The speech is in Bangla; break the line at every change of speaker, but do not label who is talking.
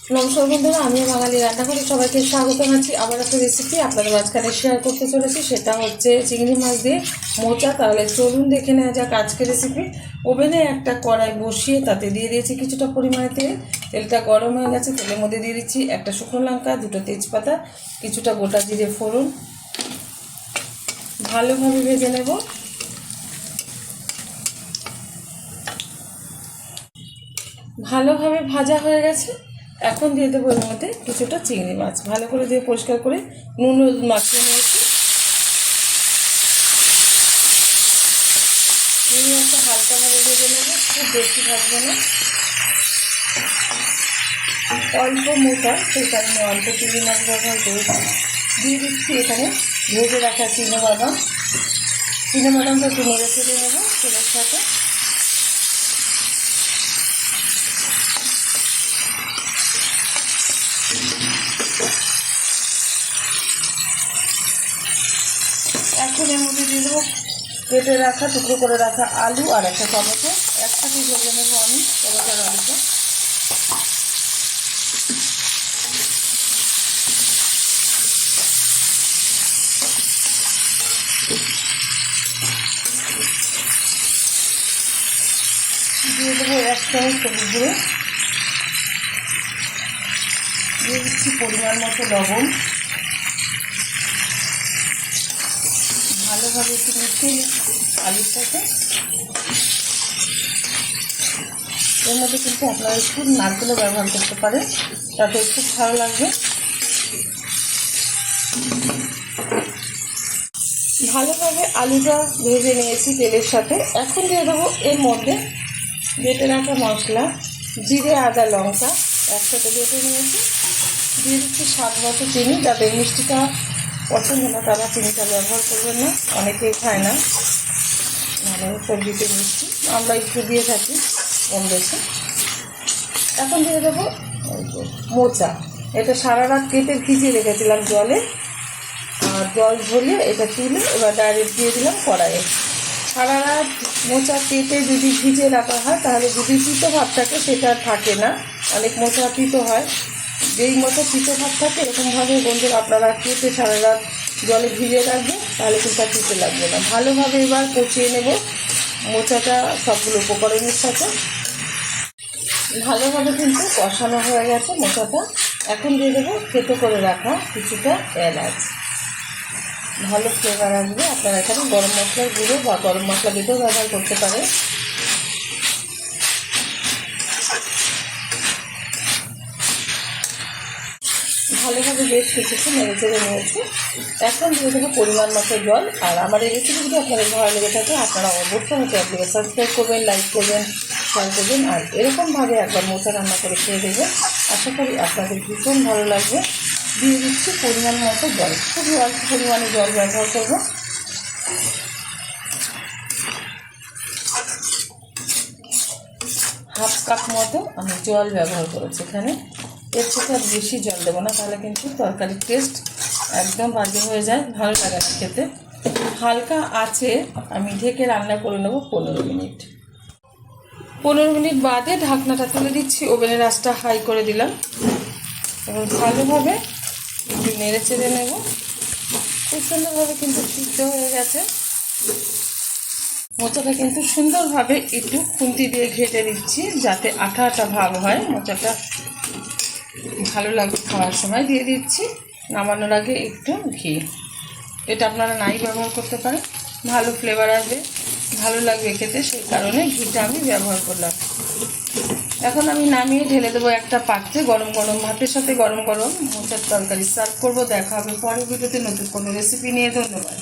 নমস্কার বন্ধুরা, আমি বাঙালি রান্না করে সবাইকে স্বাগত জানাচ্ছি। আবার একটা রেসিপি আপনাদের মাঝখানে শেয়ার করতে চলেছি, সেটা হচ্ছে চিংড়ি মাছ দিয়ে মোচা। তাহলে চলুন দেখে নেওয়া যাক আজকের রেসিপি। ওভেনে একটা কড়াই বসিয়ে তাতে দিয়ে দিয়েছি কিছুটা পরিমাণে তেল। তেলটা গরম হয়ে গেছে, তেলের মধ্যে দিয়ে দিচ্ছি একটা শুকনো লঙ্কা, দুটো তেজপাতা, কিছুটা গোটা জিরে ফোড়ন। ভালোভাবে ভেজে নেব। ভালোভাবে ভাজা হয়ে গেছে। এখন দিয়ে দেবো এর মধ্যে কিছুটা চিংড়ি মাছ, ভালো করে দিয়ে পরিষ্কার করে নুন হলুদ মাখিয়ে নিয়েছি। চিংড়ি মাছটা হালকাভাবে ভেজে নেব, খুব বেশি ভাজবো না। অল্প মোটা, সেই কারণে অল্প চিংড়ি মাছ ব্যবহার করেছি। দিয়ে দিচ্ছি এখানে ভেজে রাখা চিনাবাদাম। চিনাবাদামটা একটু নেড়ে ফেলে নেবো তেলের সাথে। এখন এর মধ্যে দিয়ে দেবো কেটে রাখা, টুকরো করে রাখা আলু আর একটা টমেটো। একসাথে ভেজে নেবো আমি টমেটোর আলুটা। দিয়ে দেবো 1 চামচ সবুজ গুঁড়ো। দিয়ে দিচ্ছি পরিমাণ মতো লবণ। ভালোভাবে একটু মিশিয়ে আলুর সাথে। এর মধ্যে কিন্তু আপনারা একটু নারকেলও ব্যবহার করতে পারেন, তাতে একটু ভালো লাগবে। ভালোভাবে আলুটা ভেজে নিয়েছি তেলের সাথে। এখন দিয়ে দেবো এর মধ্যে বেটে রাখা মশলা, জিরে আদা লঙ্কা একসাথে বেটে নিয়েছি। দিয়ে দিচ্ছি স্বাদ মতো চিনি। যাদের মিষ্টিটা পছন্দ না তারা চিনিটা ব্যবহার করবেন না, অনেকেই খায় না মানে সবজিতে মিষ্টি, আমরা একটু দিয়ে থাকি কম বেশি। এখন দিয়ে দেবো মোচা। এটা সারা রাত কেটে ভিজিয়ে রেখেছিলাম জলে, আর জল ঝরিয়ে এটা তুলে এবার ডাইরেক্ট দিয়ে দিলাম কড়াইয়ে। সারা রাত মোচা কেটে যদি ভিজে রাখা হয় তাহলে যদি তিতো ভাব থাকে সেটা থাকে না। অনেক মোচা তিতো হয়, যেই মতো তিতো ভাব থাকে এরকমভাবে বন্ধুরা আপনারা কেটে সারা রাত জলে ভিজে রাখবেন, তাহলে কিন্তু আর তিতো লাগবে না। ভালোভাবে এবার কষিয়ে নেব মোচাটা সবগুলো উপকরণের সাথে। ভালোভাবে কিন্তু কষানো হয়ে গেছে মোচাটা। এখন দিয়ে দেবো থেতো করে রাখা কিছুটা এলাচ, ভালো ফ্লেভার আসবে। আপনারা এখানে গরম মশলার গুঁড়ো বা গরম মশলা দিতেও ব্যবহার করতে পারেন। ভালোভাবে বেশ কিছুক্ষণ নেড়ে চেড়ে নিয়েছি। এখন দিয়ে দেবো পরিমাণ মতো জল। আর আমার এই রেসিপি যদি আপনাদের ভালো লেগে থাকে আপনারা অবশ্যই আমাকে একদিকে সাবস্ক্রাইব করবেন, লাইক করবেন, শেয়ার করবেন, আর এরকমভাবে একবার মোচা রান্না করে খেয়ে দেবেন। আশা করি আপনাদের ভীষণ ভালো লাগবে। দিয়ে দিচ্ছি পরিমাণ মতো জল, খুবই অল্প পরিমাণে জল ব্যবহার করবো। হাফ কাপ মতো আমি জল ব্যবহার করেছি এখানে। এর থেকে আর বেশি জল দেবো না, তাহলে কিন্তু তরকারির টেস্ট একদম বাজে হয়ে যায়, ভালো লাগে না খেতে। হালকা আছে আমি ঢেকে রান্না করে নেবো 15 মিনিট। 15 মিনিট বাদে ঢাকনাটা তুলে দিচ্ছি, ওভেনের আঁচটা হাই করে দিলাম। এবার ভালোভাবে একটু নেড়ে চেড়ে নেব। খুব সুন্দরভাবে কিন্তু সিদ্ধ হয়ে গেছে মোচাটা, কিন্তু সুন্দরভাবে একটু খুন্তি দিয়ে ঘেটে দিচ্ছি যাতে আঠা আঠা ভাব হয়। মোচাটা ভালো লাগবে খাওয়ার সময়। দিয়ে দিচ্ছি নামানোর আগে একটু ঘি, এটা আপনারা নাই ব্যবহার করতে পারেন, ভালো ফ্লেভার আসবে, ভালো লাগবে খেতে, সেই কারণে ঘিটা আমি ব্যবহার করলাম। এখন আমি নামিয়ে ঢেলে দেবো একটা পাত্রে। গরম গরম ভাতের সাথে গরম গরম মোচার তরকারি সার্ভ করবো। দেখা হবে পরের ভিডিওতে নতুন কোনো রেসিপি নিয়ে। ধন্যবাদ।